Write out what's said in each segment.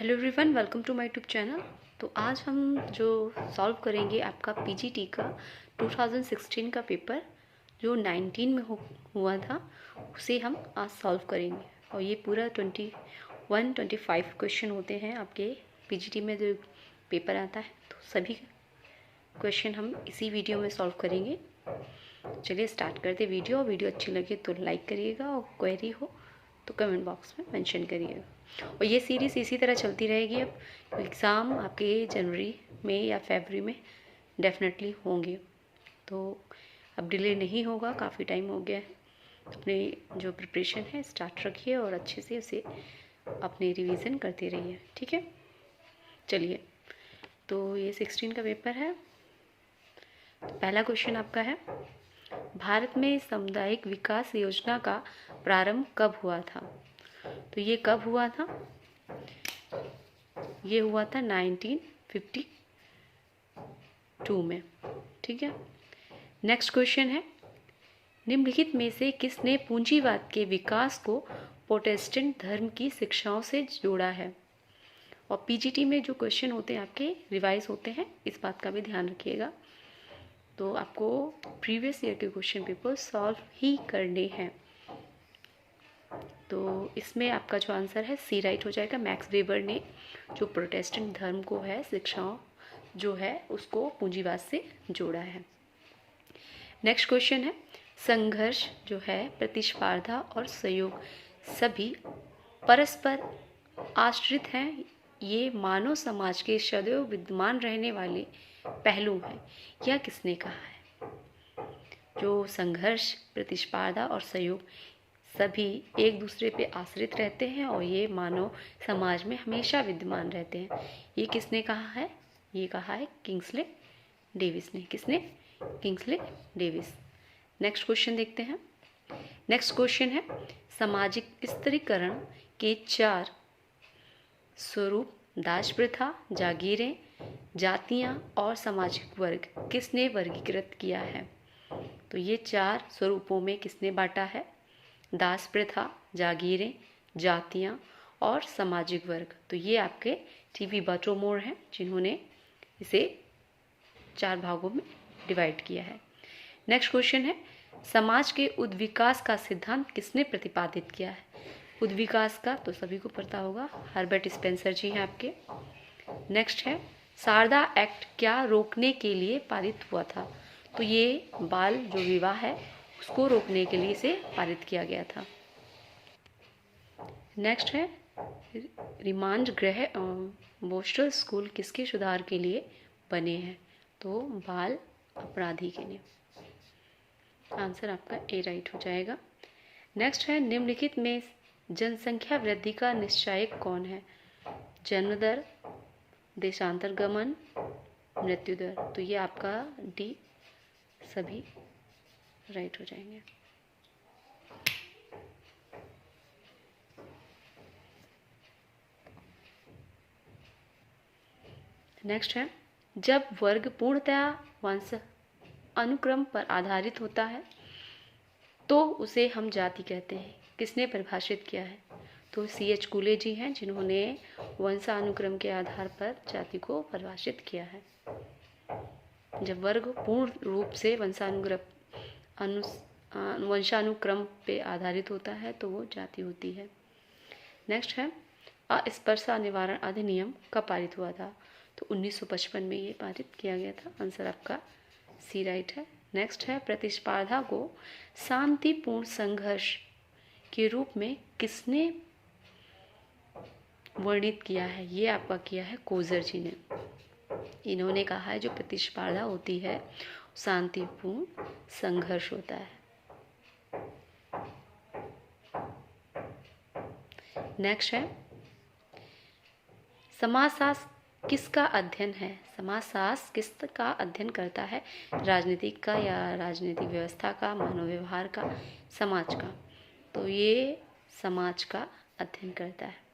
Hello everyone, welcome to my YouTube channel. तो आज हम जो सॉल्व करेंगे आपका पीजीटी का 2016 का पेपर जो 19 में हुआ था, उसे हम आज सॉल्व करेंगे। और ये पूरा 25 क्वेश्चन होते हैं आपके पीजीटी में जो पेपर आता है, तो सभी क्वेश्चन हम इसी वीडियो में सॉल्व करेंगे। चलिए स्टार्ट करते वीडियो। वीडियो अच्छी लगे तो लाइक करिएगा और क्वेरी हो तो कमेंट बॉक्स में मेंशन करिएगा। और ये सीरीज़ इसी तरह चलती रहेगी। अब एग्ज़ाम आपके जनवरी में या फरवरी में डेफिनेटली होंगे, तो अब डिले नहीं होगा। काफ़ी टाइम हो गया है। अपने जो प्रिपरेशन है स्टार्ट रखिए और अच्छे से उसे अपने रिवीजन करते रहिए, ठीक है। चलिए, तो ये 16 का पेपर है। तो पहला क्वेश्चन आपका है, भारत में सामुदायिक विकास योजना का प्रारंभ कब हुआ था? तो ये कब हुआ था? ये हुआ था 1952 में, ठीक है। नेक्स्ट क्वेश्चन है, निम्नलिखित में से किसने पूंजीवाद के विकास को प्रोटेस्टेंट धर्म की शिक्षाओं से जोड़ा है? और पीजीटी में जो क्वेश्चन होते हैं आपके रिवाइज होते हैं, इस बात का भी ध्यान रखिएगा। तो आपको प्रीवियस ईयर के क्वेश्चन पेपर सॉल्व ही करने हैं। तो इसमें आपका जो आंसर है सी राइट हो जाएगा। मैक्स वेबर ने जो प्रोटेस्टेंट धर्म को है शिक्षाओं जो है उसको पूंजीवाद से जोड़ा है। नेक्स्ट क्वेश्चन है, संघर्ष जो है प्रतिस्पर्धा और सहयोग सभी परस्पर आश्रित हैं। ये मानव समाज के सदैव विद्यमान रहने वाले पहलू हैं। यह किसने कहा है? जो संघर्ष प्रतिस्पर्धा और सहयोग सभी एक दूसरे पे आश्रित रहते हैं और ये मानव समाज में हमेशा विद्यमान रहते हैं, ये किसने कहा है? ये कहा है किंग्सले डेविस ने। किसने? Kingsley Davis. नेक्स्ट क्वेश्चन देखते हैं। नेक्स्ट क्वेश्चन है, सामाजिक स्त्रीकरण के 4 स्वरूप दास प्रथा, जागीरें, जातियां और सामाजिक वर्ग किसने वर्गीकृत किया है? तो ये 4 स्वरूपों में किसने बांटा है? दास प्रथा, जागीरें, जातियां और सामाजिक वर्ग। तो ये आपके टीवी बाटोमोर हैं जिन्होंने इसे 4 भागों में डिवाइड किया है। नेक्स्ट क्वेश्चन है, समाज के उद्विकास का सिद्धांत किसने प्रतिपादित किया है? उद्विकास का तो सभी को पता होगा, हर्बर्ट स्पेंसर जी हैं आपके। नेक्स्ट है, शारदा एक्ट क्या रोकने के लिए पारित हुआ था? तो ये बाल जो विवाह है उसको रोकने के लिए इसे पारित किया गया था। नेक्स्ट है, रिमांड गृह बोस्टल स्कूल किसके सुधार के लिए बने हैं? तो बाल अपराधी के लिए। आंसर आपका ए राइट हो जाएगा। नेक्स्ट है, निम्नलिखित में जनसंख्या वृद्धि का निश्चायक कौन है? जन्म दर, देशांतर गमन, मृत्यु दर। तो ये आपका डी सभी राइट हो जाएंगे। नेक्स्ट है, जब वर्ग पूर्णतया वंश अनुक्रम पर आधारित होता है तो उसे हम जाति कहते हैं। किसने परिभाषित किया है? तो C.H. कूले जी हैं जिन्होंने वंशानुक्रम के आधार पर जाति को परिभाषित किया है। जब वर्ग पूर्ण रूप से वंशानुक्रम पे आधारित होता है तो वो जाति होती है। नेक्स्ट है, अस्पृश्यता निवारण अधिनियम कब पारित हुआ था? तो 1955 में ये पारित किया गया था। आंसर आपका सी राइट है। नेक्स्ट है, प्रतिस्पर्धा को शांतिपूर्ण संघर्ष के रूप में किसने वर्णित किया है? ये आपका किया है कोजर जी ने। इन्होंने कहा है जो प्रतिस्पर्धा होती है शांतिपूर्ण संघर्ष होता है। नेक्स्ट है, समाजशास्त्र किसका अध्ययन है? समाजशास्त्र किसका अध्ययन करता है? राजनीतिक का या राजनीतिक व्यवस्था का, मानव व्यवहार का, समाज का? तो ये समाज का अध्ययन करता है।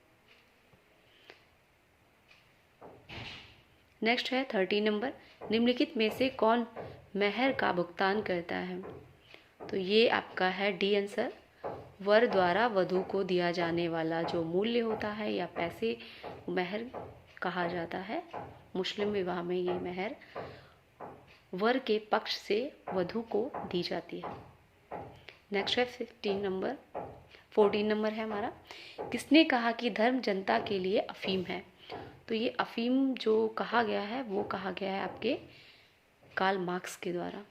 नेक्स्ट है 30 नंबर, निम्नलिखित में से कौन मेहर का भुगतान करता है? तो ये आपका है डी आंसर। वर द्वारा वधू को दिया जाने वाला जो मूल्य होता है या पैसे महर कहा जाता है। मुस्लिम विवाह में ये महर वर के पक्ष से वधू को दी जाती है। नेक्स्ट है 14 नंबर है हमारा, किसने कहा कि धर्म जनता के लिए अफीम है? तो ये अफीम जो कहा गया है वो कहा गया है आपके कार्ल मार्क्स के द्वारा।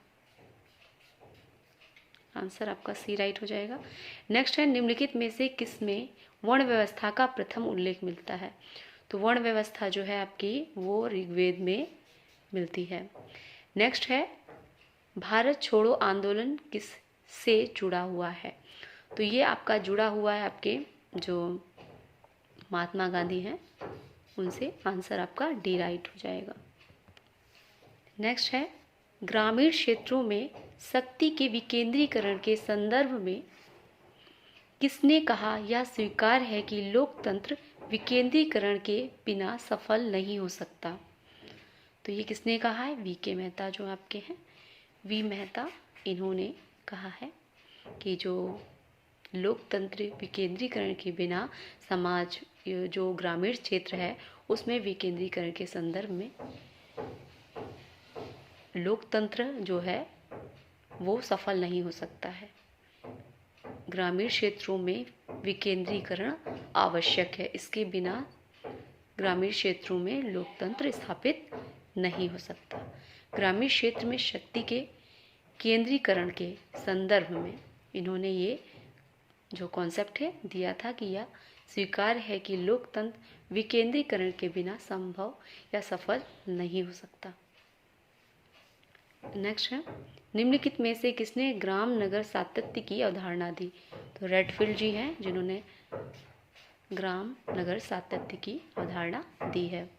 आंसर आपका सी राइट हो जाएगा। नेक्स्ट है, निम्नलिखित में से किसमें वर्ण व्यवस्था का प्रथम उल्लेख मिलता है? तो वर्ण व्यवस्था जो है आपकी वो ऋग्वेद में मिलती है। नेक्स्ट है, भारत छोड़ो आंदोलन किस से जुड़ा हुआ है? तो ये आपका जुड़ा हुआ है आपके जो महात्मा गांधी हैं उनसे। आंसर आपका डी राइट हो जाएगा। नेक्स्ट है, ग्रामीण क्षेत्रों में शक्ति के विकेंद्रीकरण के संदर्भ में किसने कहा यह स्वीकार है कि लोकतंत्र विकेंद्रीकरण के बिना सफल नहीं हो सकता? तो ये किसने कहा है? वी के मेहता जो आपके हैं, वी मेहता, इन्होंने कहा है कि जो लोकतंत्र विकेंद्रीकरण के बिना समाज जो ग्रामीण क्षेत्र है उसमें विकेंद्रीकरण के संदर्भ में लोकतंत्र जो है वो सफल नहीं हो सकता है। ग्रामीण क्षेत्रों में विकेंद्रीकरण आवश्यक है, इसके बिना ग्रामीण क्षेत्रों में लोकतंत्र स्थापित नहीं हो सकता। ग्रामीण क्षेत्र में शक्ति के केंद्रीकरण के संदर्भ में इन्होंने ये जो कॉन्सेप्ट है दिया था कि यह स्वीकार है कि लोकतंत्र विकेंद्रीकरण के बिना संभव या सफल नहीं हो सकता। नेक्स्ट है, निम्नलिखित में से किसने ग्राम नगर सातत्य की अवधारणा दी? तो रेडफील्ड जी हैं जिन्होंने ग्राम नगर सातत्य की अवधारणा दी है।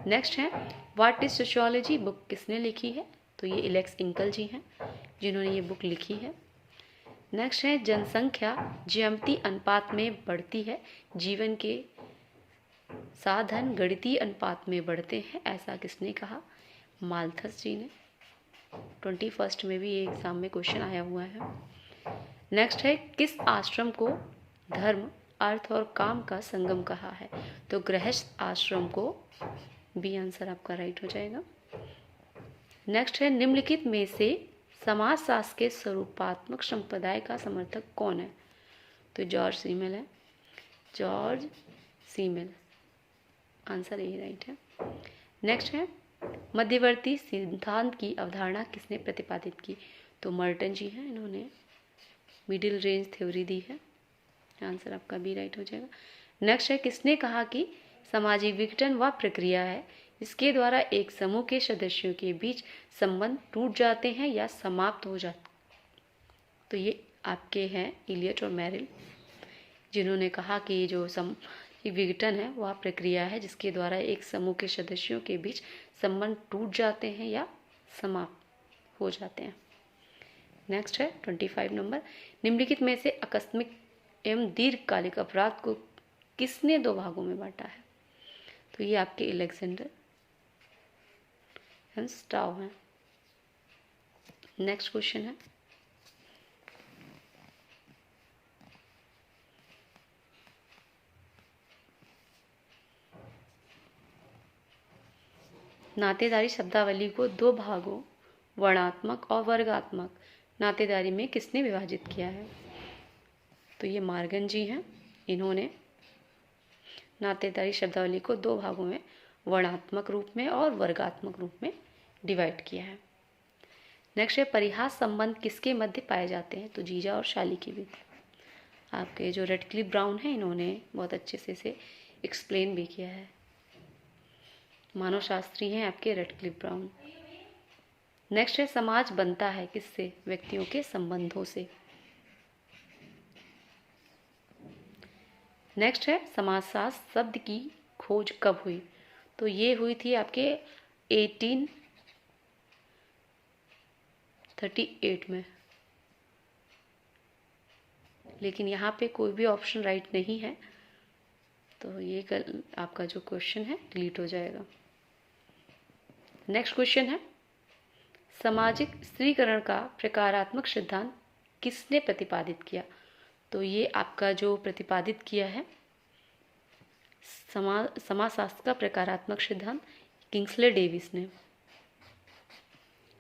नेक्स्ट है, व्हाट इज सोशियोलॉजी बुक किसने लिखी है? तो ये एलेक्स इंकल जी हैं जिन्होंने ये बुक लिखी है। नेक्स्ट है, जनसंख्या ज्यामितीय अनुपात में बढ़ती है, जीवन के साधन गणितीय अनुपात में बढ़ते हैं, ऐसा किसने कहा? माल्थस जी ने। 21 में भी ये एग्जाम में क्वेश्चन आया हुआ है। नेक्स्ट है, किस आश्रम को धर्म अर्थ और काम का संगम कहा है? तो गृहस्थ आश्रम को। बी आंसर आपका राइट हो जाएगा। नेक्स्ट है, निम्नलिखित में से समाजशास्त्र के स्वरूपात्मक संप्रदाय का समर्थक कौन है? तो जॉर्ज सीमेल है, जॉर्ज सीमेल। आंसर यही राइट है। नेक्स्ट है, मध्यवर्ती सिद्धांत की अवधारणा किसने प्रतिपादित की? तो मर्टन जी हैं, इन्होंने मिडिल रेंज थ्योरी दी है। आंसर आपका बी राइट हो जाएगा। नेक्स्ट है, किसने कहा कि सामाजिक विघटन वह प्रक्रिया है इसके द्वारा एक समूह के सदस्यों के बीच संबंध टूट जाते हैं या समाप्त हो जाते? तो ये आपके हैं इलियट और मेरिल जिन्होंने कहा कि ये जो विघटन है वह प्रक्रिया है जिसके द्वारा एक समूह के सदस्यों के बीच संबंध टूट जाते हैं या समाप्त हो जाते हैं। नेक्स्ट है 25 नंबर, निम्नलिखित में से आकस्मिक एवं दीर्घकालिक अपराध को किसने दो भागों में बांटा है? तो ये आपके अलेक्जेंडर एंड स्टाउ हैं। नेक्स्ट क्वेश्चन है, नातेदारी शब्दावली को दो भागों वर्णात्मक और वर्गात्मक नातेदारी में किसने विभाजित किया है? तो ये मार्गन जी हैं, इन्होंने नातेदारी शब्दावली को दो भागों में वर्णात्मक रूप में और वर्गात्मक रूप में डिवाइड किया है। नेक्स्ट है, परिहास संबंध किसके मध्य पाए जाते हैं? तो जीजा और शाली के बीच। आपके जो रेडक्लिफ ब्राउन है इन्होंने बहुत अच्छे से इसे एक्सप्लेन भी किया है। मानव शास्त्री हैं आपके रेडक्लिफ ब्राउन। नेक्स्ट है, समाज बनता है किससे? व्यक्तियों के संबंधों से। नेक्स्ट है, समाजशास्त्र शब्द की खोज कब हुई? तो ये हुई थी आपके 1838 में, लेकिन यहाँ पे कोई भी ऑप्शन राइट नहीं है तो ये आपका जो क्वेश्चन है डिलीट हो जाएगा। नेक्स्ट क्वेश्चन है, सामाजिक स्त्रीकरण का प्रकारात्मक सिद्धांत किसने प्रतिपादित किया? तो ये आपका जो प्रतिपादित किया है समाजशास्त्र का प्रकारात्मक सिद्धांत, किंग्सले डेविस ने।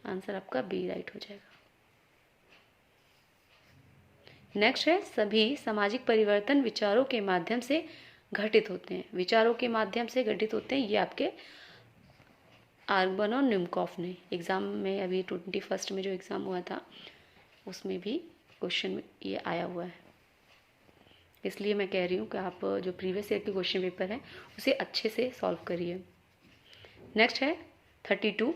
आंसर आपका बी राइट हो जाएगा। नेक्स्ट है, सभी सामाजिक परिवर्तन विचारों के माध्यम से घटित होते हैं। विचारों के माध्यम से घटित होते हैं, ये आपके आर्बन और निमकॉफ ने एग्ज़ाम में, अभी 21 में जो एग्ज़ाम हुआ था उसमें भी क्वेश्चन ये आया हुआ है। इसलिए मैं कह रही हूँ कि आप जो प्रीवियस ईयर के क्वेश्चन पेपर है उसे अच्छे से सॉल्व करिए। नेक्स्ट है 32,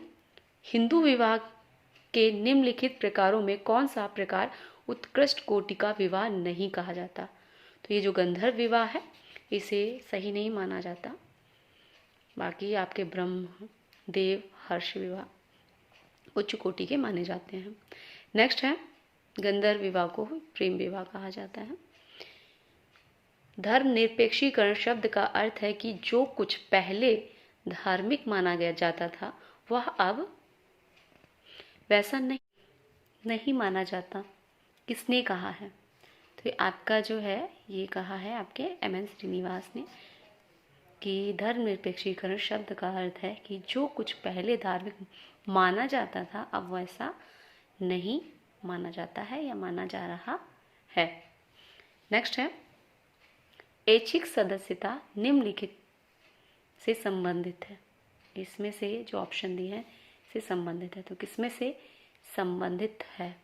हिंदू विवाह के निम्नलिखित प्रकारों में कौन सा प्रकार उत्कृष्ट कोटि का विवाह नहीं कहा जाता? तो ये जो गंधर्व विवाह है इसे सही नहीं माना जाता। बाकी आपके ब्रह्म, देव, हर्ष विवाह उच्च कोटि के माने जाते हैं। नेक्स्ट है, गंधर्व विवाह को प्रेम विवाह कहा जाता है। धर्म निरपेक्षीकरण शब्द का अर्थ है कि जो कुछ पहले धार्मिक माना गया जाता था वह अब वैसा नहीं माना जाता। किसने कहा है? तो आपका जो है ये कहा है आपके एम.एन. श्रीनिवास ने कि धर्म निरपेक्षीकरण शब्द का अर्थ है कि जो कुछ पहले धार्मिक माना जाता था अब वैसा नहीं माना जाता है या माना जा रहा है। नेक्स्ट है, ऐच्छिक सदस्यता निम्नलिखित से संबंधित है। इसमें से जो ऑप्शन दी है से संबंधित है, तो किसमें से संबंधित है?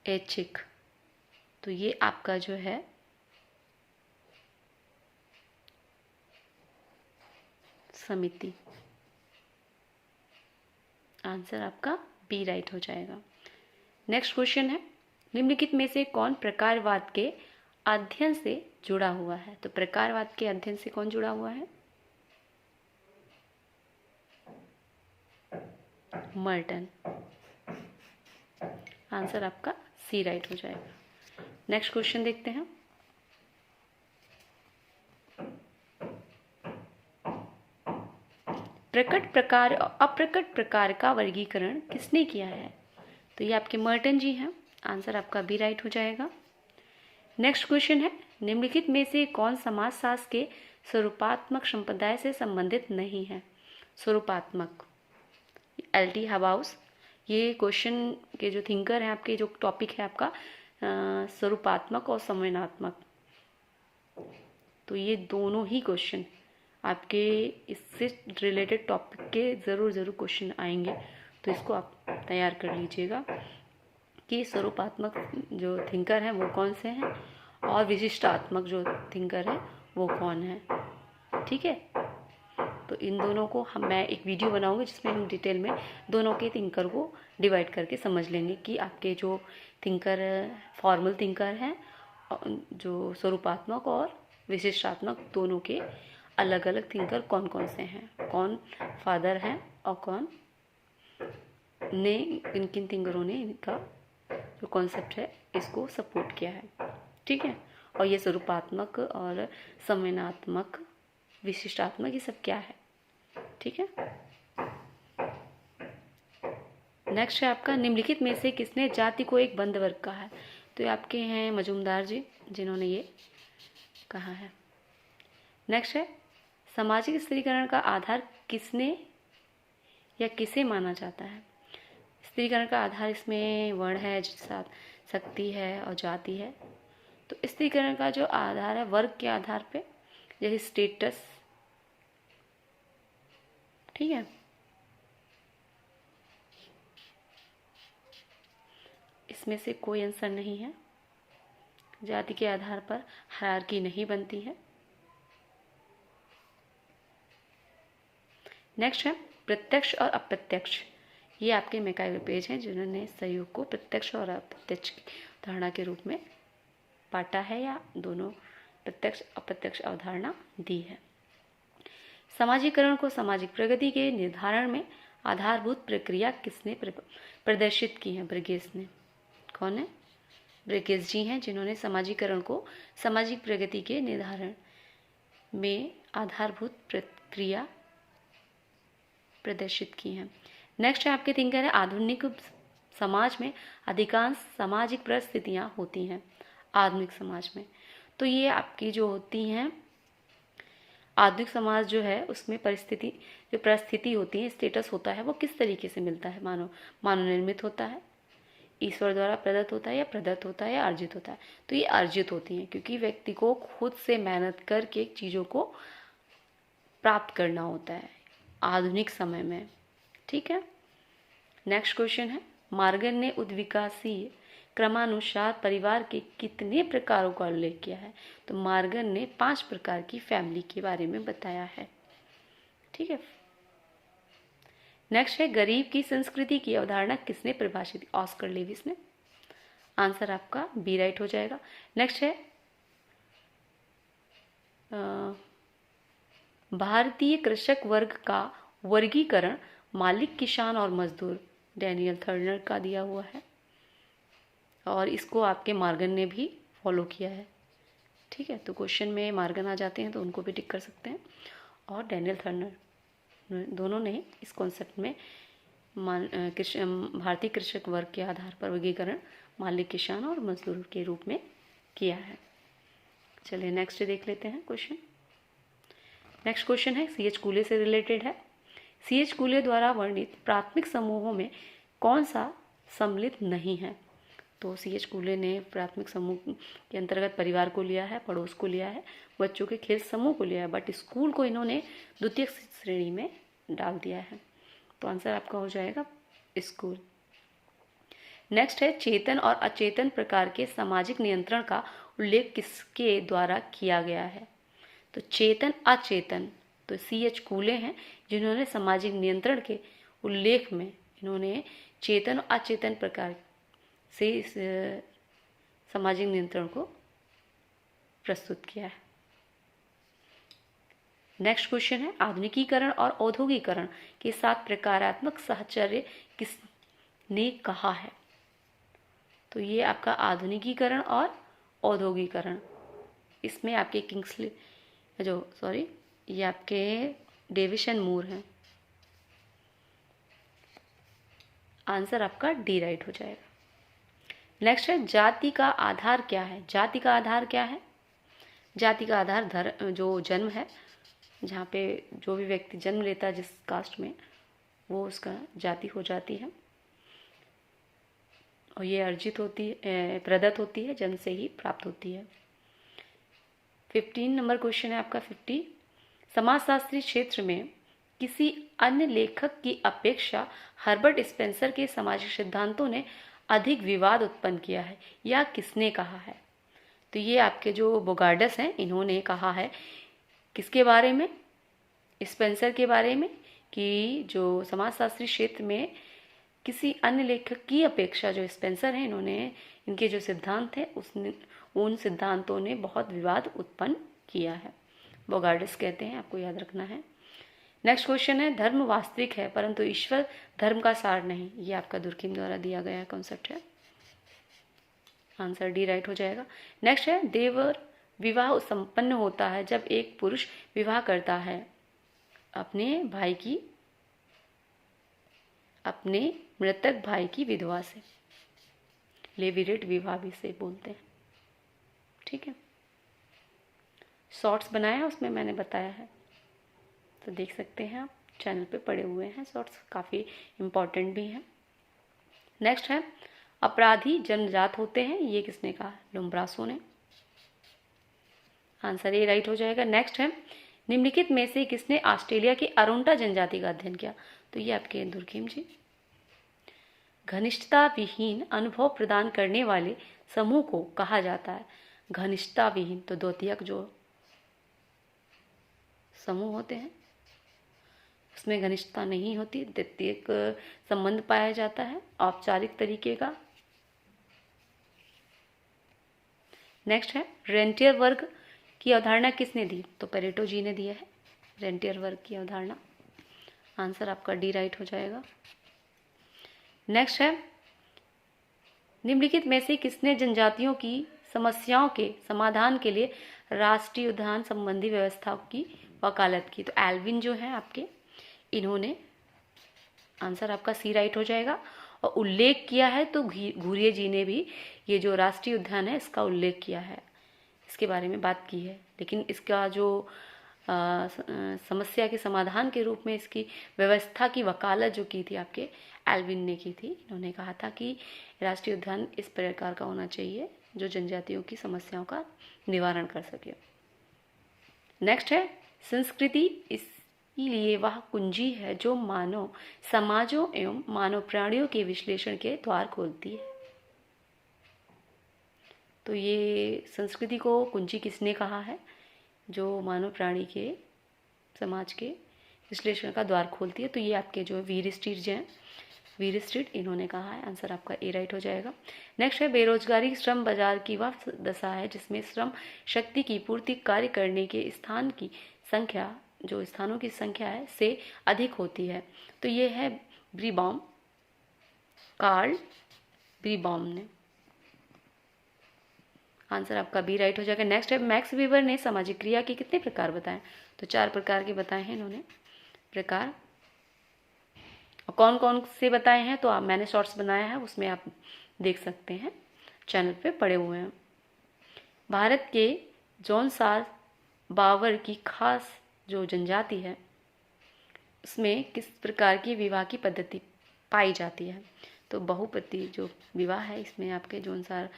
ऐच्छिक, तो ये आपका जो है समिति। आंसर आपका बी राइट हो जाएगा। नेक्स्ट क्वेश्चन है, निम्नलिखित में से कौन प्रकारवाद के अध्ययन से जुड़ा हुआ है? तो प्रकारवाद के अध्ययन से कौन जुड़ा हुआ है? मर्टन। आंसर आपका सी राइट हो जाएगा। नेक्स्ट क्वेश्चन देखते हैं। प्रकट प्रकार और अप्रकट प्रकार का वर्गीकरण किसने किया है? तो ये आपके मर्टन जी हैं। आंसर आपका बी राइट हो जाएगा। नेक्स्ट क्वेश्चन है, निम्नलिखित में से कौन समाजशास्त्र के स्वरूपात्मक संप्रदाय से संबंधित नहीं है? स्वरूपात्मक, एल.टी. हबाउस। ये क्वेश्चन के जो थिंकर हैं आपके, जो टॉपिक है आपका स्वरूपात्मक और संवेदनात्मक, तो ये दोनों ही क्वेश्चन आपके इससे रिलेटेड टॉपिक के ज़रूर क्वेश्चन आएंगे, तो इसको आप तैयार कर लीजिएगा कि स्वरूपात्मक जो थिंकर हैं वो कौन से हैं और विशिष्टात्मक जो थिंकर है वो कौन है। ठीक है, तो इन दोनों को मैं एक वीडियो बनाऊंगी जिसमें हम डिटेल में दोनों के थिंकर को डिवाइड करके समझ लेंगे कि आपके जो थिंकर फॉर्मल थिंकर हैं, जो स्वरूपात्मक और विशिष्टात्मक, दोनों के अलग अलग थिंकर कौन कौन से हैं, कौन फादर हैं और कौन ने किन किन थिंकरों ने इनका जो कॉन्सेप्ट है इसको सपोर्ट किया है। ठीक है, और ये स्वरूपात्मक और संवेदनात्मक, विशिष्टात्मक, ये सब क्या है। ठीक है, नेक्स्ट है आपका, निम्नलिखित में से किसने जाति को एक बंद वर्ग कहा है? तो ये आपके हैं मजूमदार जी, जिन्होंने ये कहा है। नेक्स्ट है, सामाजिक स्त्रीकरण का आधार किसने या किसे माना जाता है? स्त्रीकरण का आधार इसमें वर्ण है, साथ शक्ति है और जाति है। तो स्त्रीकरण का जो आधार है वर्ग के आधार पे, जैसे स्टेटस। ठीक है, इसमें से कोई आंसर नहीं है। जाति के आधार पर हायरार्की नहीं बनती है। नेक्स्ट है प्रत्यक्ष और अप्रत्यक्ष। ये आपके मैकाइवर पेज हैं जिन्होंने सहयोग को प्रत्यक्ष और अप्रत्यक्ष की धारणा के रूप में बांटा है या दोनों प्रत्यक्ष अप्रत्यक्ष अवधारणा दी है। समाजीकरण को सामाजिक प्रगति के निर्धारण में आधारभूत प्रक्रिया किसने प्रदर्शित की है? ब्रिगेस ने। कौन है? ब्रिगेस जी हैं जिन्होंने समाजीकरण को सामाजिक प्रगति के निर्धारण में आधारभूत प्रक्रिया प्रदर्शित की हैं। नेक्स्ट है आपके थिंकर है, आधुनिक समाज में अधिकांश सामाजिक परिस्थितियाँ होती हैं आधुनिक समाज में। तो ये आपकी जो होती हैं आधुनिक समाज जो है उसमें परिस्थिति होती है, स्टेटस होता है, वो किस तरीके से मिलता है? मानव निर्मित होता है, ईश्वर द्वारा प्रदत्त होता है, या प्रदत्त होता है, या अर्जित होता है? तो ये अर्जित होती हैं, क्योंकि व्यक्ति को खुद से मेहनत करके चीज़ों को प्राप्त करना होता है आधुनिक समय में। ठीक है। नेक्स्ट क्वेश्चन है, मार्गन ने उद्विकासीय क्रमानुसार परिवार के कितने प्रकारों का उल्लेख किया है? तो मार्गन ने 5 प्रकार की फैमिली के बारे में बताया है। ठीक है। नेक्स्ट है, गरीब की संस्कृति की अवधारणा किसने परिभाषित की? ऑस्कर लेविस ने। आंसर आपका बी राइट हो जाएगा। नेक्स्ट है, भारतीय कृषक वर्ग का वर्गीकरण मालिक, किसान और मजदूर, डैनियल थर्नर का दिया हुआ है, और इसको आपके मार्गन ने भी फॉलो किया है। ठीक है, तो क्वेश्चन में मार्गन आ जाते हैं तो उनको भी टिक कर सकते हैं, और डैनियल थर्नर दोनों ने इस कॉन्सेप्ट में भारतीय कृषक वर्ग के आधार पर वर्गीकरण मालिक, किसान और मजदूर के रूप में किया है। चलिए नेक्स्ट देख लेते हैं क्वेश्चन। नेक्स्ट क्वेश्चन है, सी एच कूले से रिलेटेड है। सी एच कूले द्वारा वर्णित प्राथमिक समूहों में कौन सा सम्मिलित नहीं है? तो सी एच कूले ने प्राथमिक समूह के अंतर्गत परिवार को लिया है, पड़ोस को लिया है, बच्चों के खेल समूह को लिया है, बट स्कूल को इन्होंने द्वितीय श्रेणी में डाल दिया है। तो आंसर आपका हो जाएगा स्कूल। नेक्स्ट है, चेतन और अचेतन प्रकार के सामाजिक नियंत्रण का उल्लेख किसके द्वारा किया गया है? तो चेतन, अचेतन, तो सी एच कूले हैं जिन्होंने सामाजिक नियंत्रण के उल्लेख में इन्होंने चेतन और अचेतन प्रकार से इस सामाजिक नियंत्रण को प्रस्तुत किया है। नेक्स्ट क्वेश्चन है, आधुनिकीकरण और औद्योगिकरण के साथ प्रकारात्मक साहचर्य किसने कहा है? तो ये आपका आधुनिकीकरण और औद्योगिकरण, इसमें आपके ये आपके डेविस एंड मूर हैं। आंसर आपका डी राइट हो जाएगा। नेक्स्ट है, जाति का आधार क्या है? जाति का आधार क्या है? जाति का आधार जो जन्म है, जहाँ पे जो भी व्यक्ति जन्म लेता है जिस कास्ट में, वो उसका जाति हो जाती है, और ये अर्जित होती है, प्रदत्त होती है, जन्म से ही प्राप्त होती है। 15 नंबर क्वेश्चन है आपका 50, समाजशास्त्री क्षेत्र में किसी अन्य लेखक की अपेक्षा हर्बर्ट स्पेंसर के सामाजिक सिद्धांतों ने अधिक विवाद उत्पन्न किया है, या किसने कहा है? तो ये आपके जो बोगार्डस हैं, इन्होंने कहा है किसके बारे में? स्पेंसर के बारे में, कि जो समाजशास्त्री क्षेत्र में किसी अन्य लेखक की अपेक्षा जो स्पेंसर हैं, इन्होंने इनके जो सिद्धांत हैं उन सिद्धांतों ने बहुत विवाद उत्पन्न किया है। बोगार्डस कहते हैं, आपको याद रखना है। नेक्स्ट क्वेश्चन है, धर्म वास्तविक है परंतु ईश्वर धर्म का सार नहीं, ये आपका दुर्खिम द्वारा दिया गया कॉन्सेप्ट है। आंसर डी राइट हो जाएगा। नेक्स्ट है, देवर विवाह संपन्न होता है जब एक पुरुष विवाह करता है अपने मृतक भाई की विधवा से, लेविरेट विवाह भी से बोलते हैं। ठीक है, शॉर्ट्स बनाया उसमें मैंने बताया है, तो देख सकते हैं आप, चैनल पे पड़े हुए हैं शॉर्ट्स, काफ़ी इम्पॉर्टेंट भी हैं। नेक्स्ट है, अपराधी जन्मजात होते हैं, ये किसने कहा? लुम्ब्रासो ने। आंसर ए राइट हो जाएगा। नेक्स्ट है, निम्नलिखित में से किसने ऑस्ट्रेलिया की अरोंटा जनजाति का अध्ययन किया? तो ये आपके दुर्खिम जी। घनिष्ठता विहीन अनुभव प्रदान करने वाले समूह को कहा जाता है? घनिष्ठता विहीन, तो द्वितीयक जो समूह होते हैं उसमें घनिष्ठता नहीं होती, द्वितीयक संबंध पाया जाता है औपचारिक तरीके का। नेक्स्ट है, रेंटियर वर्ग की अवधारणा किसने दी? तो पेरेटो जी ने दिया है रेंटियर वर्ग की अवधारणा। आंसर आपका डी राइट हो जाएगा। नेक्स्ट है, निम्नलिखित में से किसने जनजातियों की समस्याओं के समाधान के लिए राष्ट्रीय उद्यान संबंधी व्यवस्था की वकालत की? तो एल्विन जो है आपके, इन्होंने। आंसर आपका सी राइट हो जाएगा। और उल्लेख किया है तो घुरिये जी ने भी ये जो राष्ट्रीय उद्यान है इसका उल्लेख किया है, इसके बारे में बात की है, लेकिन इसका जो समस्या के समाधान के रूप में इसकी व्यवस्था की वकालत जो की थी आपके एल्विन ने की थी। इन्होंने कहा था कि राष्ट्रीय उद्यान इस प्रकार का होना चाहिए जो जनजातियों की समस्याओं का निवारण कर सके। नेक्स्ट है संस्कृति इसलिए वह कुंजी है जो मानव समाजों एवं मानव प्राणियों के विश्लेषण के द्वार खोलती है। तो ये संस्कृति को कुंजी किसने कहा है? जो मानव प्राणी के समाज के विश्लेषण का द्वार खोलती है। तो ये आपके जो वीर स्ट्रीट हैं, वीर स्ट्रीट, इन्होंने कहा है। आंसर आपका ए राइट हो जाएगा। नेक्स्ट है बेरोजगारी श्रम बाजार की वह दशा है जिसमें श्रम शक्ति की पूर्ति कार्य करने के स्थान की संख्या, जो स्थानों की संख्या है, से अधिक होती है। तो ये है ब्रीबॉम, कार्ल ब्रीबॉम ने। आंसर आपका बी राइट हो जाएगा। नेक्स्ट है मैक्स वीबर ने सामाजिक क्रिया के कितने प्रकार बताए? तो 4 प्रकार के बताए हैं इन्होंने प्रकार। और कौन कौन से बताए हैं तो मैंने शॉर्ट्स बनाया है, उसमें आप देख सकते हैं, चैनल पे पड़े हुए हैं। भारत के जौनसार बावर की खास जो जनजाति है उसमें किस प्रकार की विवाह की पद्धति पाई जाती है? तो बहुपति जो विवाह है इसमें आपके जौनसार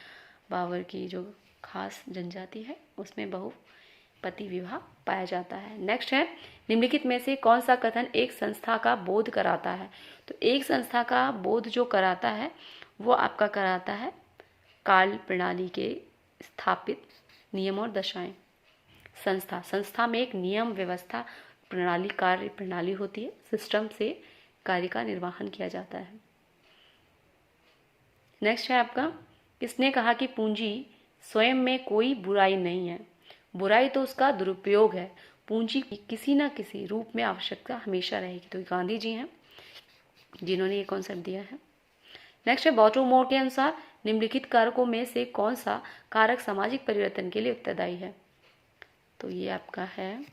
बावर की जो खास जनजाति है उसमें बहुपति विवाह पाया जाता है। नेक्स्ट है निम्नलिखित में से कौन सा कथन एक संस्था का बोध कराता है? तो एक संस्था का बोध जो कराता है वो आपका कराता है कार्य प्रणाली के स्थापित नियम और दशाएं। संस्था में एक नियम व्यवस्था प्रणाली कार्य प्रणाली होती है, सिस्टम से कार्य का निर्वहन किया जाता है। नेक्स्ट है आपका किसने कहा कि पूंजी स्वयं में कोई बुराई नहीं है? बुराई तो उसका दुरुपयोग है। पूंजी की किसी न किसी रूप में आवश्यकता हमेशा रहेगी। तो गांधी जी हैं जिन्होंने ये कॉन्सेप्ट दिया है। नेक्स्ट है बॉटोमोर के अनुसार निम्नलिखित कारकों में से कौन सा कारक सामाजिक परिवर्तन के लिए उत्तरदायी है? तो ये आपका है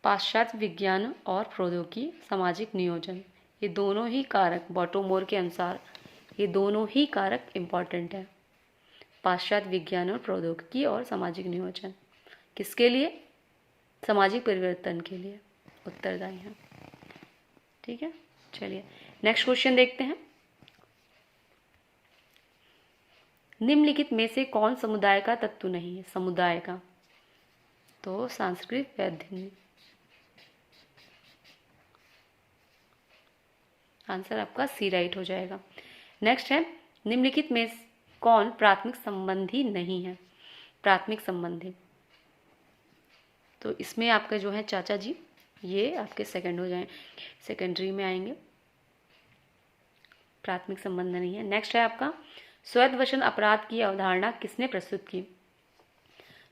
पाश्चात्य विज्ञान और प्रौद्योगिकी सामाजिक नियोजन। ये दोनों ही कारक बॉटोमोर के अनुसार ये दोनों ही कारक इम्पॉर्टेंट है। पाश्चात्य विज्ञान और प्रौद्योगिकी और सामाजिक नियोजन किसके लिए? सामाजिक परिवर्तन के लिए उत्तरदायी है। ठीक है, चलिए नेक्स्ट क्वेश्चन देखते हैं। निम्नलिखित में से कौन समुदाय का तत्व नहीं है? समुदाय का तो सांस्कृतिक वैधन्य। आंसर आपका सी राइट हो जाएगा। नेक्स्ट है निम्नलिखित में कौन प्राथमिक संबंधी नहीं है? प्राथमिक संबंधी तो इसमें आपका जो है चाचा जी, ये आपके सेकंड हो जाए, सेकेंडरी में आएंगे, प्राथमिक संबंध नहीं है। नेक्स्ट है आपका स्वैधवचन अपराध की अवधारणा किसने प्रस्तुत की?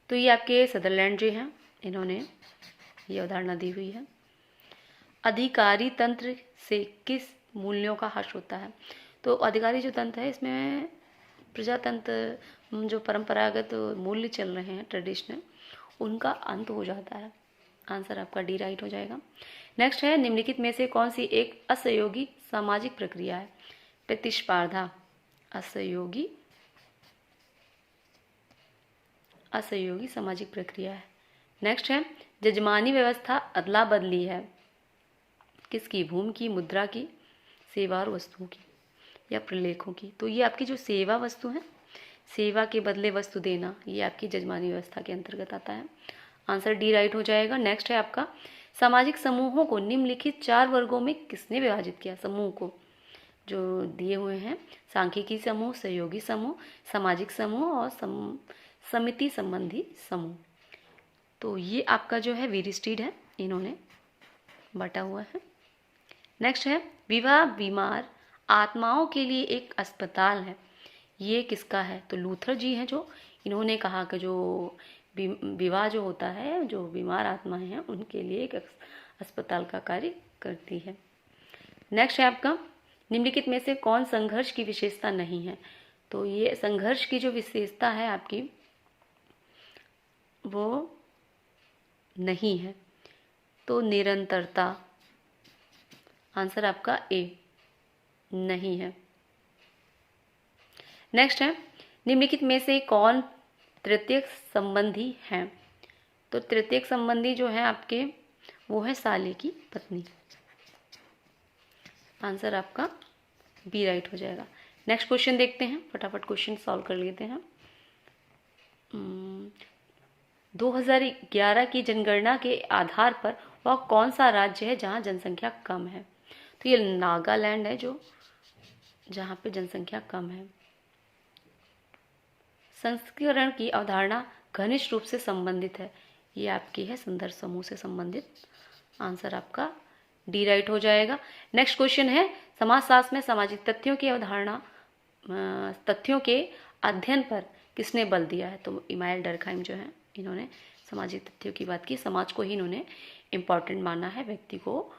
तो ये आपके सदरलैंड जी हैं, इन्होंने ये अवधारणा दी हुई है। अधिकारी तंत्र से किस मूल्यों का ह्रास होता है? तो अधिकारी जो तंत्र है इसमें प्रजातंत्र, जो परंपरागत मूल्य चल रहे हैं ट्रेडिशनल, उनका अंत हो जाता है। आंसर आपका डी राइट हो जाएगा। नेक्स्ट है निम्नलिखित में से कौन सी एक असहयोगी सामाजिक प्रक्रिया है? प्रतिस्पर्धा असहयोगी सामाजिक प्रक्रिया है। नेक्स्ट है जजमानी व्यवस्था अदला बदली है किसकी? भूमि की, मुद्रा की, सेवा और वस्तुओं की या प्रलेखों की। तो ये आपकी जो सेवा वस्तु है, सेवा के बदले वस्तु देना, ये आपकी जजमानी व्यवस्था के अंतर्गत आता है। आंसर डी राइट हो जाएगा। नेक्स्ट है आपका सामाजिक समूहों को निम्नलिखित 4 वर्गों में किसने विभाजित किया? समूह को जो दिए हुए हैं सांख्यिकी समूह, सहयोगी समूह, सामाजिक समूह और समिति संबंधी समूह। तो ये आपका जो है वीरिस्टीड है, इन्होंने बांटा हुआ है। नेक्स्ट है विवाह बीमार आत्माओं के लिए एक अस्पताल है, ये किसका है? तो लूथर जी हैं, जो इन्होंने कहा कि जो विवाह जो होता है, जो बीमार आत्माएं हैं उनके लिए एक अस्पताल का कार्य करती है। नेक्स्ट है आपका निम्नलिखित में से कौन संघर्ष की विशेषता नहीं है? तो ये संघर्ष की जो विशेषता है आपकी वो नहीं है, तो निरंतरता। आंसर आपका ए नहीं है। नेक्स्ट है, निम्नलिखित में से कौन तृतीयक संबंधी हैं? तो तृतीयक संबंधी जो है आपके, वो है साले की पत्नी। आंसर आपका बी राइट हो जाएगा। नेक्स्ट क्वेश्चन देखते हैं, फटाफट क्वेश्चन सॉल्व कर लेते हैं। 2011 की जनगणना के आधार पर वह कौन सा राज्य है जहां जनसंख्या कम है? तो ये नागालैंड है, जो जहां पे जनसंख्या कम है। संस्करण की अवधारणा घनिष्ठ रूप से संबंधित है, ये आपकी है संदर्भ समूह से संबंधित। आंसर आपका डी राइट हो जाएगा। नेक्स्ट क्वेश्चन है, समाजशास्त्र में सामाजिक तथ्यों की अवधारणा, तथ्यों के अध्ययन पर किसने बल दिया है? तो इमानुएल डर्कहाइम जो है, इन्होंने सामाजिक तथ्यों की बात की। समाज को ही इन्होंने इम्पॉर्टेंट माना है, व्यक्ति को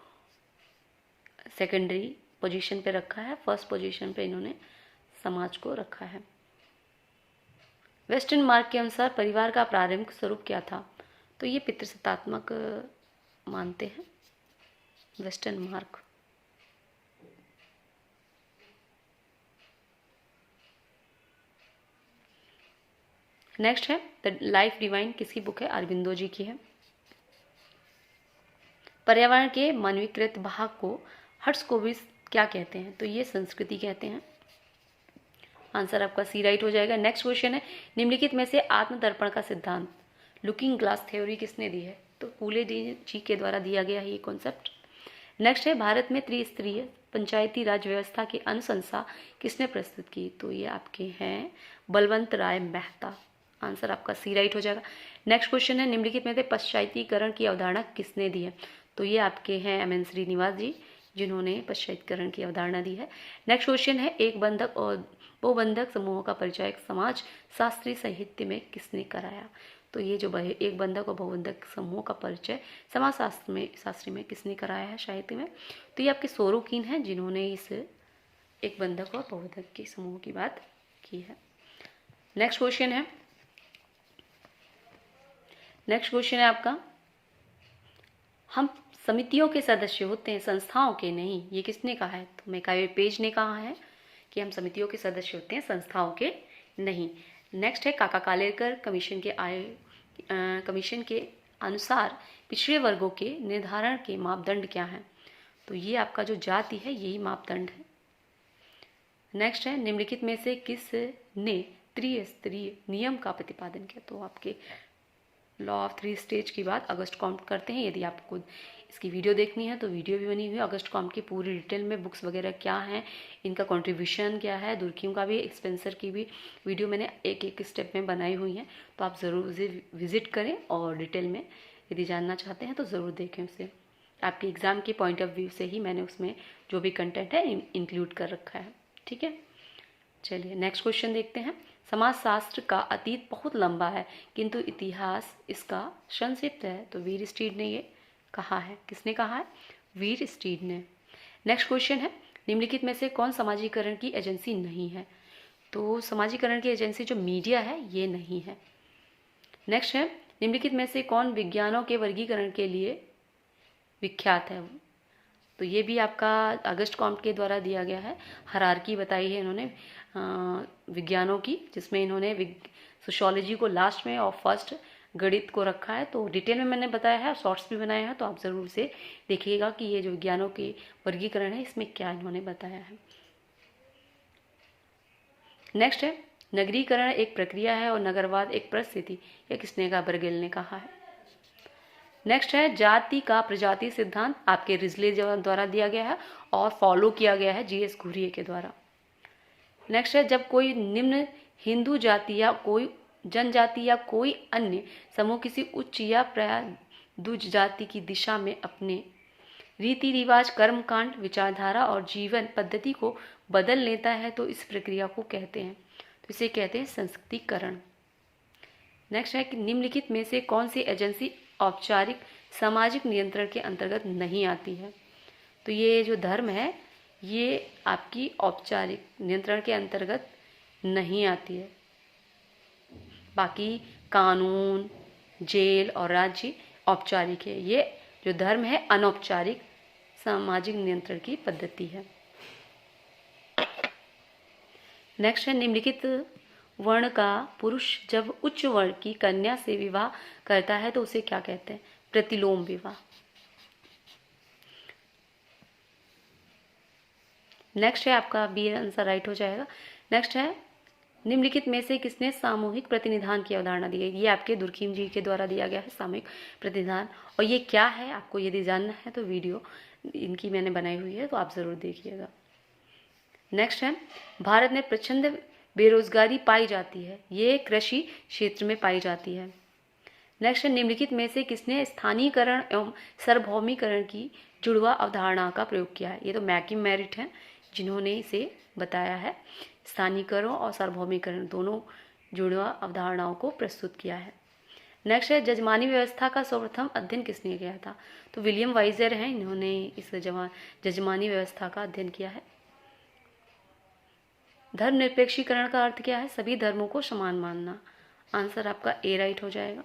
सेकेंडरी पोजीशन पे रखा है, फर्स्ट पोजीशन पे इन्होंने समाज को रखा है। वेस्टर्न मार्ग के अनुसार परिवार का प्रारंभिक स्वरूप क्या था? तो ये पितृसत्तात्मक मानते हैं वेस्टर्न मार्ग। नेक्स्ट है, द लाइफ डिवाइन किसकी बुक है? अरबिंदो जी की है। पर्यावरण के मानवीकृत भाग को हर्ट्सकोविज क्या कहते हैं? तो ये संस्कृति कहते हैं। आंसर आपका सी राइट हो जाएगा। नेक्स्ट क्वेश्चन है, निम्नलिखित में से आत्मदर्पण का सिद्धांत, लुकिंग ग्लास थ्योरी किसने दी है? तो फूले जी के द्वारा दिया गया है ये कॉन्सेप्ट। नेक्स्ट है, भारत में त्रिस्तरीय पंचायती राज व्यवस्था की अनुशंसा किसने प्रस्तुत की? तो ये आपके हैं बलवंत राय मेहता। आंसर आपका सी राइट हो जाएगा। नेक्स्ट क्वेश्चन है, निम्नलिखित में से पाश्चात्यीकरण की अवधारणा किसने दी है? तो ये आपके हैं एम.एन. श्रीनिवास जी, जिन्होंने पाश्चात्यीकरण की अवधारणा दी है। नेक्स्ट क्वेश्चन है, एक बंधक और बहुबंधक समूहों का परिचय समाज शास्त्रीय साहित्य में किसने कराया? तो ये जो एक बंधक और बहुबंधक समूहों का परिचय समाज शास्त्री में किसने कराया है साहित्य में? तो ये आपके सोरोकिन हैं, जिन्होंने इस एक बंधक और बहुबंधक के समूह की बात की है। नेक्स्ट क्वेश्चन है आपका, हम समितियों के सदस्य होते हैं, संस्थाओं के नहीं, ये किसने कहा है? तो मैकावे पेज ने कहा है कि हम समितियों के सदस्य होते हैं, संस्थाओं के नहीं। नेक्स्ट है, काका कालेलकर कमीशन के अनुसार पिछड़े वर्गों के निर्धारण के मापदंड क्या हैं? तो ये आपका जो जाति है, यही मापदंड है। नेक्स्ट है, निम्नलिखित में से किसने त्रिस्तरीय नियम का प्रतिपादन किया? तो आपके लॉ ऑफ 3 स्टेज की बात अगस्ट कॉम्ट करते हैं। यदि आपको इसकी वीडियो देखनी है तो वीडियो भी बनी हुई है अगस्ट कॉम्ट की पूरी डिटेल में, बुक्स वगैरह क्या हैं, इनका कंट्रीब्यूशन क्या है, दुर्कियों का भी, एक्सपेंसर की भी वीडियो मैंने एक एक स्टेप में बनाई हुई है। तो आप ज़रूर उसे विजिट करें और डिटेल में यदि जानना चाहते हैं तो ज़रूर देखें उसे। आपके एग्ज़ाम के पॉइंट ऑफ व्यू से ही मैंने उसमें जो भी कंटेंट है इंक्लूड कर रखा है। ठीक है, चलिए नेक्स्ट क्वेश्चन देखते हैं। समाजशास्त्र का अतीत बहुत लंबा है किंतु इतिहास इसका संक्षिप्त है। तो वीर स्टीड ने ये कहा है। किसने कहा है? वीर स्टीड ने। नेक्स्ट क्वेश्चन है, निम्नलिखित में से कौन समाजीकरण की एजेंसी नहीं है? तो समाजीकरण की एजेंसी जो मीडिया है, ये नहीं है। नेक्स्ट है, निम्नलिखित में से कौन विज्ञानों के वर्गीकरण के लिए विख्यात है? तो ये भी आपका अगस्ट कॉम्ट के द्वारा दिया गया है। हायरार्की बताई है इन्होंने विज्ञानों की, जिसमें इन्होंने सोशियोलॉजी को लास्ट में और फर्स्ट गणित को रखा है। तो डिटेल में मैंने बताया है, शॉर्ट्स भी बनाए हैं, तो आप ज़रूर से देखिएगा कि ये जो विज्ञानों के वर्गीकरण है, इसमें क्या इन्होंने बताया है। नेक्स्ट है, नगरीकरण एक प्रक्रिया है और नगरवाद एक परिस्थिति। यह किसने कहा? बर्गेल ने कहा है। नेक्स्ट है, जाति का प्रजाति सिद्धांत आपके रिजले द्वारा दिया गया है और फॉलो किया गया है जी.एस. घुरिये के द्वारा। नेक्स्ट है, जब कोई निम्न हिंदू जाति या कोई जनजाति या कोई अन्य समूह किसी उच्च या प्रादुज जाति की दिशा में अपने रीति रिवाज, कर्मकांड, विचारधारा और जीवन पद्धति को बदल लेता है तो इस प्रक्रिया को कहते हैं, तो इसे कहते हैं संस्कृतिकरण। नेक्स्ट है कि निम्नलिखित में से कौन सी एजेंसी औपचारिक सामाजिक नियंत्रण के अंतर्गत नहीं आती है? तो ये जो धर्म है, ये आपकी औपचारिक नियंत्रण के अंतर्गत नहीं आती है। बाकी कानून, जेल और राज्य औपचारिक है। ये जो धर्म है अनौपचारिक सामाजिक नियंत्रण की पद्धति है। नेक्स्ट है निम्नलिखित वर्ण का पुरुष जब उच्च वर्ण की कन्या से विवाह करता है तो उसे क्या कहते हैं? प्रतिलोम विवाह। नेक्स्ट है आपका बी आंसर राइट हो जाएगा। नेक्स्ट है निम्नलिखित में से किसने सामूहिक प्रतिनिधान की अवधारणा दी है? ये आपके दुर्खीम जी के द्वारा दिया गया है सामूहिक प्रतिनिधान। और ये क्या है आपको यदि जानना है तो वीडियो इनकी मैंने बनाई हुई है, तो आप ज़रूर देखिएगा। नेक्स्ट है भारत में प्रचंड बेरोजगारी पाई जाती है, ये कृषि क्षेत्र में पाई जाती है। नेक्स्ट है निम्नलिखित में से किसने स्थानीयकरण एवं सार्वभौमिकरण की जुड़वा अवधारणा का प्रयोग किया है? ये तो मैकिम मेरिट है जिन्होंने इसे बताया है। स्थानीयकरण और सार्वभौमिकरण दोनों जुड़वा अवधारणाओं को प्रस्तुत किया है। नेक्स्ट है जजमानी व्यवस्था का सर्वप्रथम अध्ययन किसने किया था? तो विलियम वाइजर हैं, इन्होंने इस जजमानी व्यवस्था का अध्ययन किया है। धर्मनिरपेक्षीकरण का अर्थ क्या है? सभी धर्मों को समान मानना। आंसर आपका ए राइट हो जाएगा।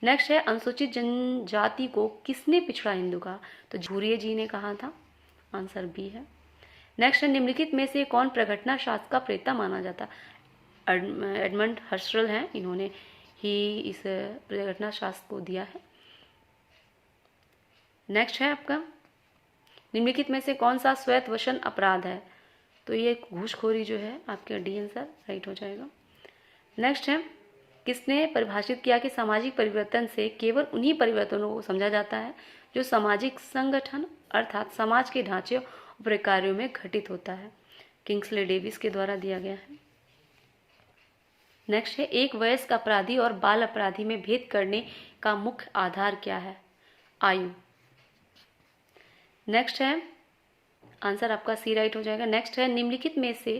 नेक्स्ट है अनुसूचित जनजाति को किसने पिछड़ा हिंदू कहा? तो झूरिया जी ने कहा था। आंसर बी है। नेक्स्ट है निम्नलिखित में से कौन प्रघटना शास्त्र का प्रेता माना जाता? एडमंड हर्सरल हैं, इन्होंने ही इस प्रघटना शास्त्र को दिया है। नेक्स्ट है आपका निम्नलिखित में से कौन सा स्वैत वशन अपराध है? तो ये घूसखोरी जो है आपके डी आंसर राइट हो जाएगा। नेक्स्ट है किसने परिभाषित किया कि सामाजिक परिवर्तन से केवल उन्हीं परिवर्तनों को समझा जाता है जो सामाजिक संगठन अर्थात समाज के ढांचे और प्रकारों में घटित होता है? किंग्सले डेविस के द्वारा दिया गया है। नेक्स्ट है एक वयस्क अपराधी और बाल अपराधी में भेद करने का मुख्य आधार क्या है? आयु। नेक्स्ट है आंसर आपका सी राइट हो जाएगा। नेक्स्ट है निम्नलिखित में से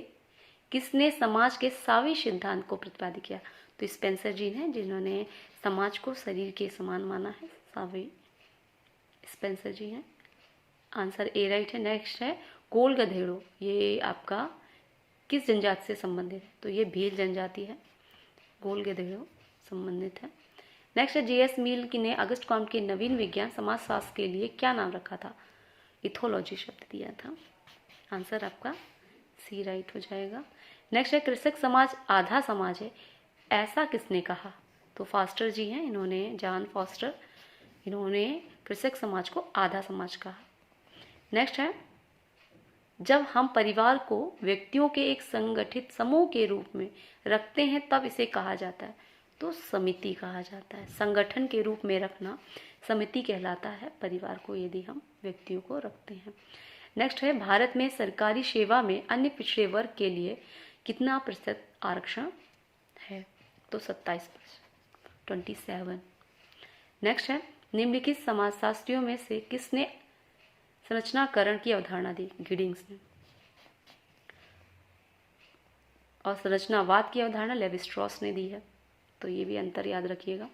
किसने समाज के सावी सिद्धांत को प्रतिपादित किया? तो स्पेंसर जी हैं जिन्होंने समाज को शरीर के समान माना है। सावी स्पेंसर जी हैं। आंसर ए राइट है। नेक्स्ट है गोल गधेड़ो, ये आपका किस जनजाति से संबंधित है? तो ये भील जनजाति है। गोल गधेड़ो संबंधित है। नेक्स्ट है जेएस मिल ने अगस्त कॉम्ट के नवीन विज्ञान समाजशास्त्र के लिए क्या नाम रखा था? इथोलॉजी शब्द दिया था। आंसर आपका सी राइट हो जाएगा। नेक्स्ट है कृषक समाज आधा समाज है, ऐसा किसने कहा? तो फास्टर जी हैं, इन्होंने जॉन फॉस्टर, इन्होंने कृषक समाज को आधा समाज कहा। नेक्स्ट है जब हम परिवार को व्यक्तियों के एक संगठित समूह के रूप में रखते हैं तब इसे कहा जाता है? तो समिति कहा जाता है। संगठन के रूप में रखना समिति कहलाता है परिवार को, यदि हम व्यक्तियों को रखते हैं। नेक्स्ट है भारत में सरकारी सेवा में अन्य पिछड़े वर्ग के लिए कितना प्रतिशत आरक्षण है? तो 27%, 27। नेक्स्ट है निम्नलिखित समाजशास्त्रियों में से किसने संरचनाकरण की अवधारणा दी? गिडिंग्स ने। और संरचनावाद की अवधारणा लेवी स्ट्रॉस ने दी है, तो ये भी अंतर याद रखिएगा।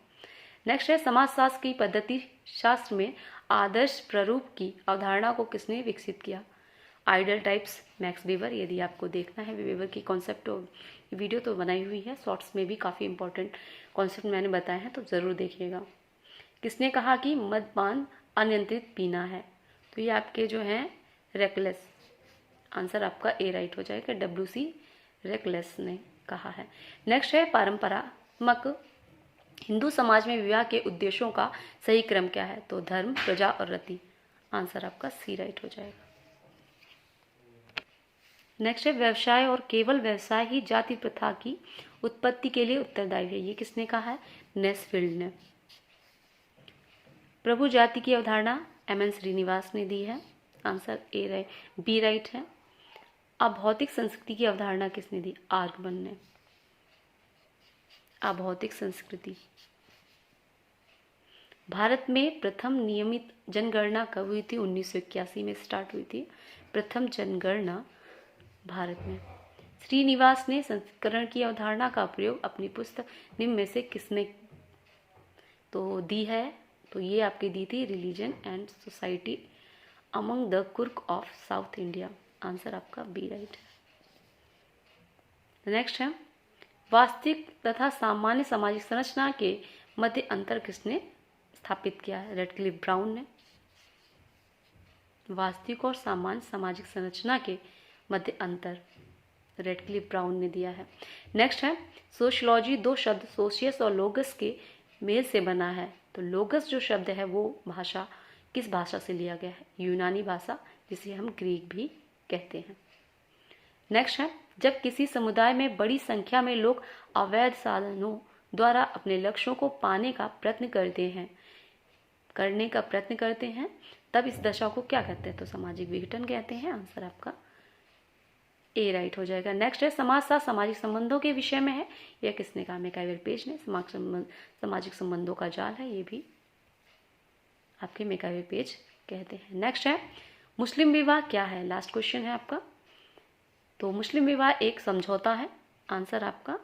नेक्स्ट है समाजशास्त्र की पद्धति शास्त्र में आदर्श प्रारूप की अवधारणा को किसने विकसित किया? Ideal types max weber. यदि आपको देखना है वेबर की कॉन्सेप्ट वीडियो तो बनाई हुई है, शॉर्ट्स में भी काफ़ी इंपॉर्टेंट कॉन्सेप्ट मैंने बताए हैं, तो ज़रूर देखिएगा। किसने कहा कि मद्यपान अनियंत्रित पीना है? तो ये आपके जो हैं रेकलेस। आंसर आपका ए राइट हो जाएगा। WC रेकलेस ने कहा है। नेक्स्ट है पारंपरात्मक हिंदू समाज में विवाह के उद्देश्यों का सही क्रम क्या है? तो धर्म, प्रजा और रति। आंसर आपका सी राइट हो जाएगा। नेक्स्ट है व्यवसाय और केवल व्यवसाय ही जाति प्रथा की उत्पत्ति के लिए उत्तरदायी है, ये किसने कहा है? नेस्फील्ड ने। प्रभु जाति की अवधारणा MN श्रीनिवास ने दी है। आंसर बी राइट है। अभौतिक संस्कृति की अवधारणा किसने दी? आर्गमन ने। अभौतिक संस्कृति। भारत में प्रथम नियमित जनगणना कब हुई थी? 1981 में स्टार्ट हुई थी प्रथम जनगणना भारत में। श्रीनिवास ने संस्करण की अवधारणा का प्रयोग अपनी पुस्तक निम्न में से किसने तो दी है? तो ये आपकी दी थी religion and society among the कुर्क ऑफ साउथ इंडिया। आंसर आपका बी राइट है। नेक्स्ट है वास्तविक तथा सामान्य सामाजिक संरचना के मध्य अंतर किसने स्थापित किया है? रेडक्लिफ ब्राउन ने। वास्तविक और सामान्य सामाजिक संरचना के मध्य अंतर तो रेड के लिए ब्राउन ने दिया है। नेक्स्ट है सोशियोलॉजी दो शब्द सोशियस और लोगस के मेल से बना है। तो लोगस जो शब्द है वो भाषा किस भाषा से लिया गया है? यूनानी भाषा, जिसे हम ग्रीक भी कहते हैं। नेक्स्ट है जब किसी समुदाय में बड़ी संख्या में लोग अवैध साधनों द्वारा अपने लक्ष्यों को पाने का प्रयत्न करते हैं तब इस दशा को क्या कहते हैं? तो सामाजिक विघटन कहते हैं। आंसर आपका ए राइट हो जाएगा। नेक्स्ट है समाजशास्त्र सामाजिक संबंधों के विषय में है। यह किसने कहा? मैकाइवर पेज ने। सामाजिक संबंधों का जाल है, ये भी आपके मैकाइवर पेज कहते हैं। नेक्स्ट है मुस्लिम विवाह क्या है? लास्ट क्वेश्चन है आपका। तो मुस्लिम विवाह एक समझौता है। आंसर आपका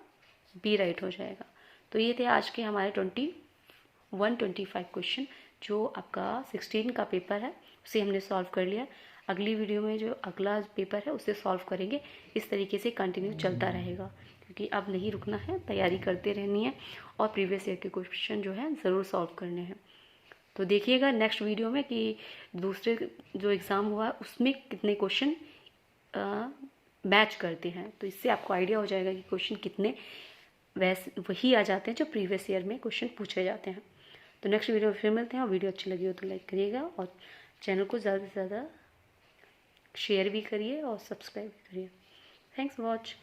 बी राइट हो जाएगा। तो ये थे आज के हमारे 25 क्वेश्चन जो आपका 16 का पेपर है उसे हमने सॉल्व कर लिया। अगली वीडियो में जो अगला पेपर है उसे सॉल्व करेंगे। इस तरीके से कंटिन्यू चलता रहेगा क्योंकि अब नहीं रुकना है, तैयारी करते रहनी है और प्रीवियस ईयर के क्वेश्चन जो है ज़रूर सॉल्व करने हैं। तो देखिएगा नेक्स्ट वीडियो में कि दूसरे जो एग्ज़ाम हुआ है उसमें कितने क्वेश्चन मैच करते हैं। तो इससे आपको आइडिया हो जाएगा कि क्वेश्चन कितने वही आ जाते हैं जो प्रीवियस ईयर में क्वेश्चन पूछे जाते हैं। तो नेक्स्ट वीडियो में फिर मिलते हैं और वीडियो अच्छी लगी हो तो लाइक करिएगा और चैनल को ज़्यादा से ज़्यादा शेयर भी करिए और सब्सक्राइब भी करिए। Thanks for watch.